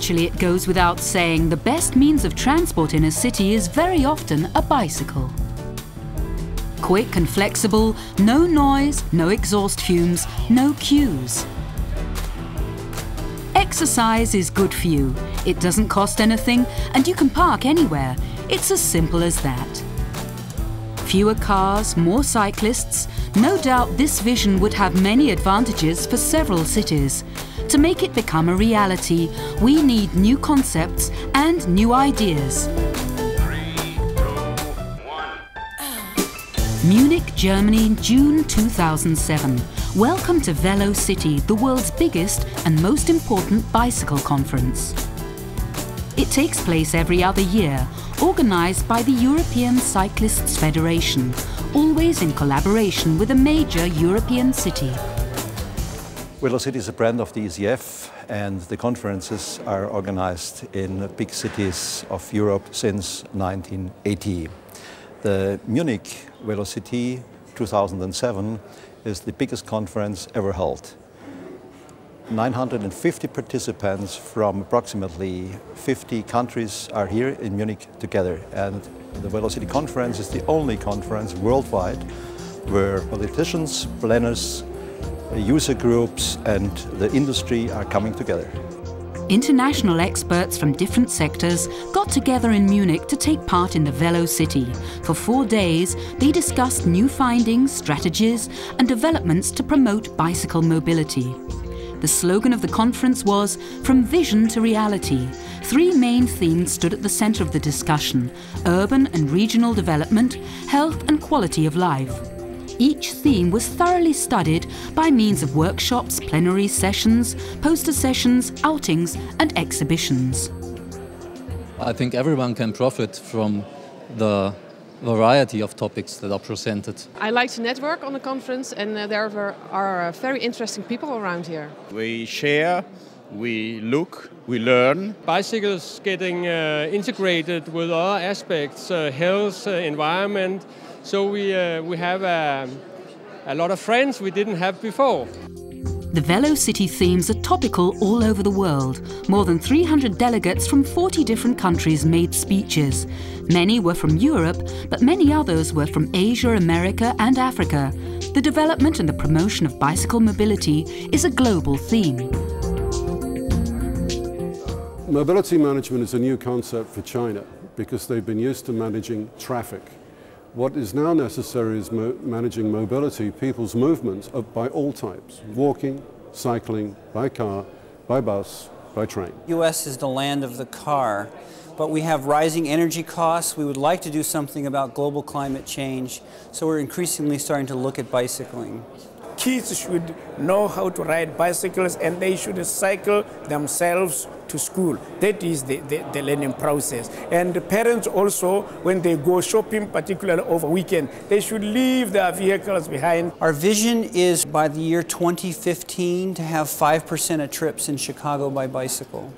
Naturally, it goes without saying, the best means of transport in a city is very often a bicycle. Quick and flexible, no noise, no exhaust fumes, no queues. Exercise is good for you. It doesn't cost anything and you can park anywhere. It's as simple as that. Fewer cars, more cyclists. No doubt this vision would have many advantages for several cities. To make it become a reality, we need new concepts and new ideas. 3, 2, 1. Munich, Germany, June 2007. Welcome to Velo-city, the world's biggest and most important bicycle conference. It takes place every other year, organised by the European Cyclists Federation, always in collaboration with a major European city. Velo-city is a brand of the ECF, and the conferences are organised in big cities of Europe since 1980. The Munich Velo-city 2007 is the biggest conference ever held. 950 participants from approximately 50 countries are here in Munich together, and the Velo-city conference is the only conference worldwide where politicians, planners, user groups and the industry are coming together. International experts from different sectors got together in Munich to take part in the Velo-city. For 4 days, they discussed new findings, strategies and developments to promote bicycle mobility. The slogan of the conference was "From Vision to Reality." 3 main themes stood at the centre of the discussion: urban and regional development, health and quality of life. Each theme was thoroughly studied by means of workshops, plenary sessions, poster sessions, outings and exhibitions. I think everyone can profit from the variety of topics that are presented. I like to network on the conference, and there are very interesting people around here. We share, we look, we learn. Bicycles getting integrated with other aspects, health, environment. So we have a lot of friends we didn't have before. The Velo-city themes are topical all over the world. More than 300 delegates from 40 different countries made speeches. Many were from Europe, but many others were from Asia, America and Africa. The development and the promotion of bicycle mobility is a global theme. Mobility management is a new concept for China because they've been used to managing traffic. What is now necessary is managing mobility, people's movements by all types: walking, cycling, by car, by bus, by train. The US is the land of the car, but we have rising energy costs. We would like to do something about global climate change, so we're increasingly starting to look at bicycling. Kids should know how to ride bicycles and they should cycle themselves to school. That is the learning process. And the parents also, when they go shopping, particularly over weekend, they should leave their vehicles behind. Our vision is by the year 2015 to have 5% of trips in Chicago by bicycle.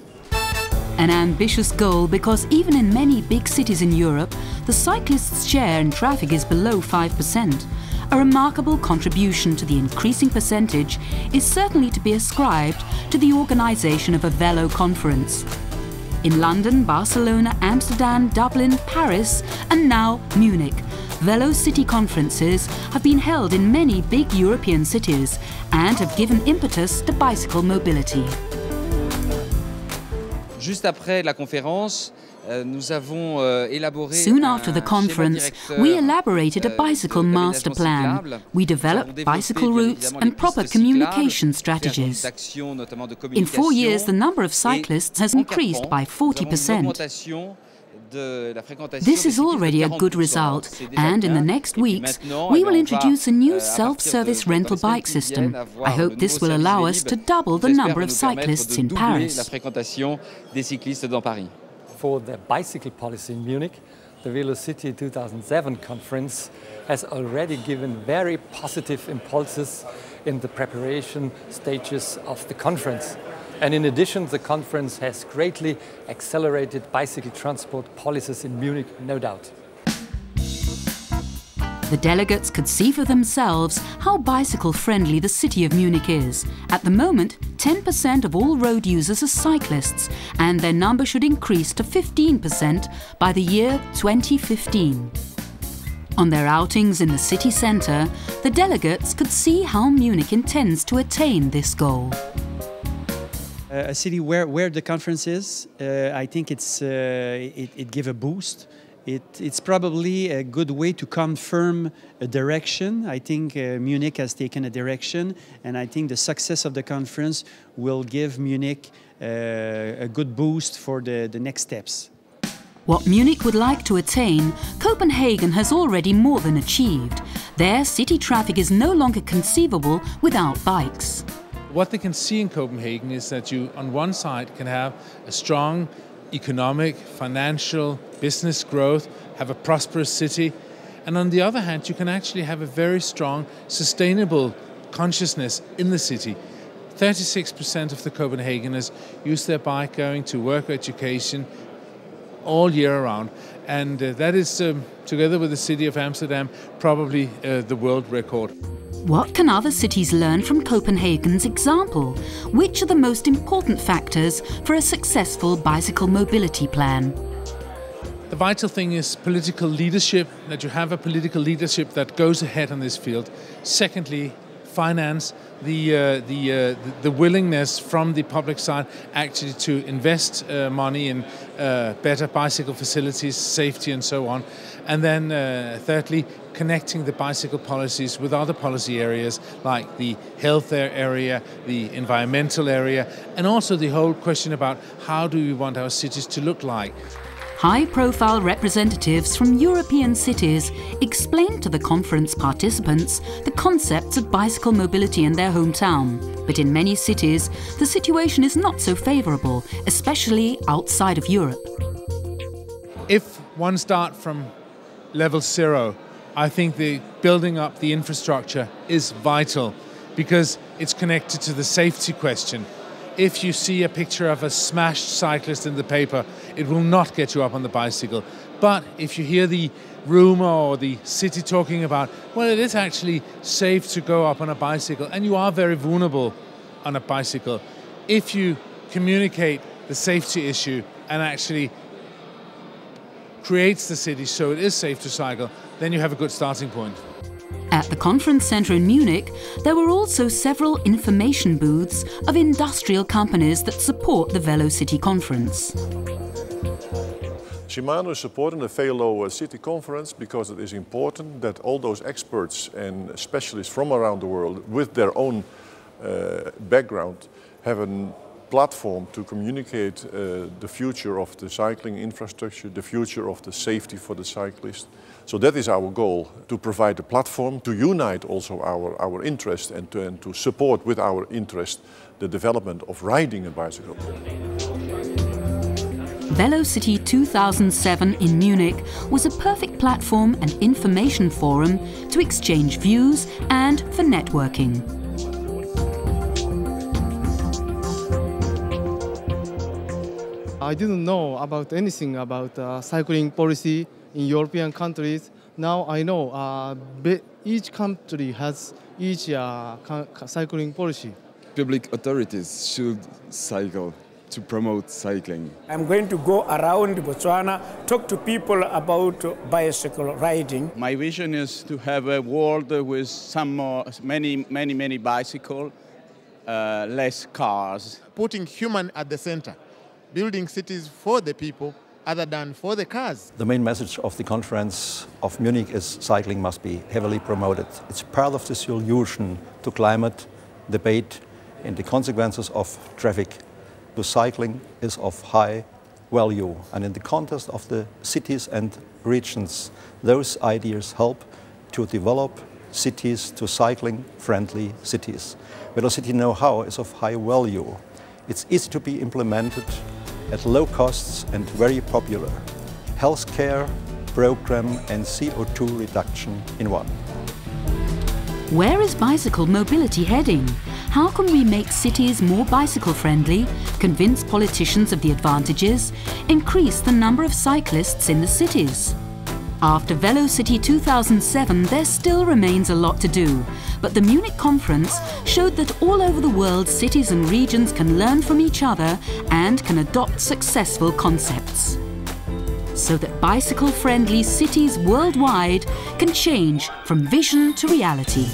An ambitious goal because even in many big cities in Europe, the cyclists' share in traffic is below 5%. A remarkable contribution to the increasing percentage is certainly to be ascribed to the organisation of a Velo conference. In London, Barcelona, Amsterdam, Dublin, Paris and now Munich, Velo-city conferences have been held in many big European cities and have given impetus to bicycle mobility. Juste après la conférence, Soon after the conference, we elaborated a bicycle master plan. We developed bicycle routes and proper communication strategies. In 4 years, the number of cyclists has increased by 40%. This is already a good result, and in the next weeks, we will introduce a new self-service rental bike system. I hope this will allow us to double the number of cyclists in Paris. For the bicycle policy in Munich, the Velo-city 2007 conference has already given very positive impulses in the preparation stages of the conference. And in addition, the conference has greatly accelerated bicycle transport policies in Munich, no doubt. The delegates could see for themselves how bicycle-friendly the city of Munich is. At the moment, 10% of all road users are cyclists, and their number should increase to 15% by the year 2015. On their outings in the city centre, the delegates could see how Munich intends to attain this goal. A city where the conference is, I think it gives a boost. It's probably a good way to confirm a direction. I think Munich has taken a direction, and I think the success of the conference will give Munich a good boost for the next steps. What Munich would like to attain, Copenhagen has already more than achieved. There, city traffic is no longer conceivable without bikes. What they can see in Copenhagen is that you, on one side, can have a strong economic, financial, business growth, have a prosperous city, and on the other hand, you can actually have a very strong, sustainable consciousness in the city. 36% of the Copenhageners use their bike going to work or education all year round, and that is, together with the city of Amsterdam, probably the world record. What can other cities learn from Copenhagen's example? Which are the most important factors for a successful bicycle mobility plan? The vital thing is political leadership, that you have a political leadership that goes ahead on this field. Secondly, finance, the willingness from the public side actually to invest money in better bicycle facilities, safety and so on. And then thirdly, connecting the bicycle policies with other policy areas like the health area, the environmental area, and also the whole question about how do we want our cities to look like. High-profile representatives from European cities explained to the conference participants the concepts of bicycle mobility in their hometown. But in many cities, the situation is not so favourable, especially outside of Europe. If one starts from level zero, I think the building up the infrastructure is vital because it's connected to the safety question. If you see a picture of a smashed cyclist in the paper, it will not get you up on the bicycle. But if you hear the rumor or the city talking about, well, it is actually safe to go up on a bicycle and you are very vulnerable on a bicycle. If you communicate the safety issue and actually creates the city so it is safe to cycle, then you have a good starting point. At the conference centre in Munich, there were also several information booths of industrial companies that support the Velo-city conference. Shimano is supporting the Velo-city conference because it is important that all those experts and specialists from around the world with their own background have a platform to communicate the future of the cycling infrastructure, the future of the safety for the cyclist. So that is our goal, to provide a platform to unite also our interest and to support with our interest the development of riding a bicycle. Velo-city 2007 in Munich was a perfect platform and information forum to exchange views and for networking. I didn't know about anything about cycling policy in European countries. Now I know each country has each cycling policy. Public authorities should cycle to promote cycling. I'm going to go around Botswana, talk to people about bicycle riding. My vision is to have a world with many bicycles, less cars. Putting human at the center, building cities for the people other than for the cars. The main message of the conference of Munich is cycling must be heavily promoted. It's part of the solution to climate debate and the consequences of traffic. The cycling is of high value, and in the context of the cities and regions, those ideas help to develop cities to cycling-friendly cities. Velo-city know-how is of high value. It's easy to be implemented at low costs and very popular. Healthcare, program and CO2 reduction in one. Where is bicycle mobility heading? How can we make cities more bicycle-friendly, convince politicians of the advantages, increase the number of cyclists in the cities? After Velo-city 2007, there still remains a lot to do, but the Munich conference showed that all over the world cities and regions can learn from each other and can adopt successful concepts, so that bicycle-friendly cities worldwide can change from vision to reality.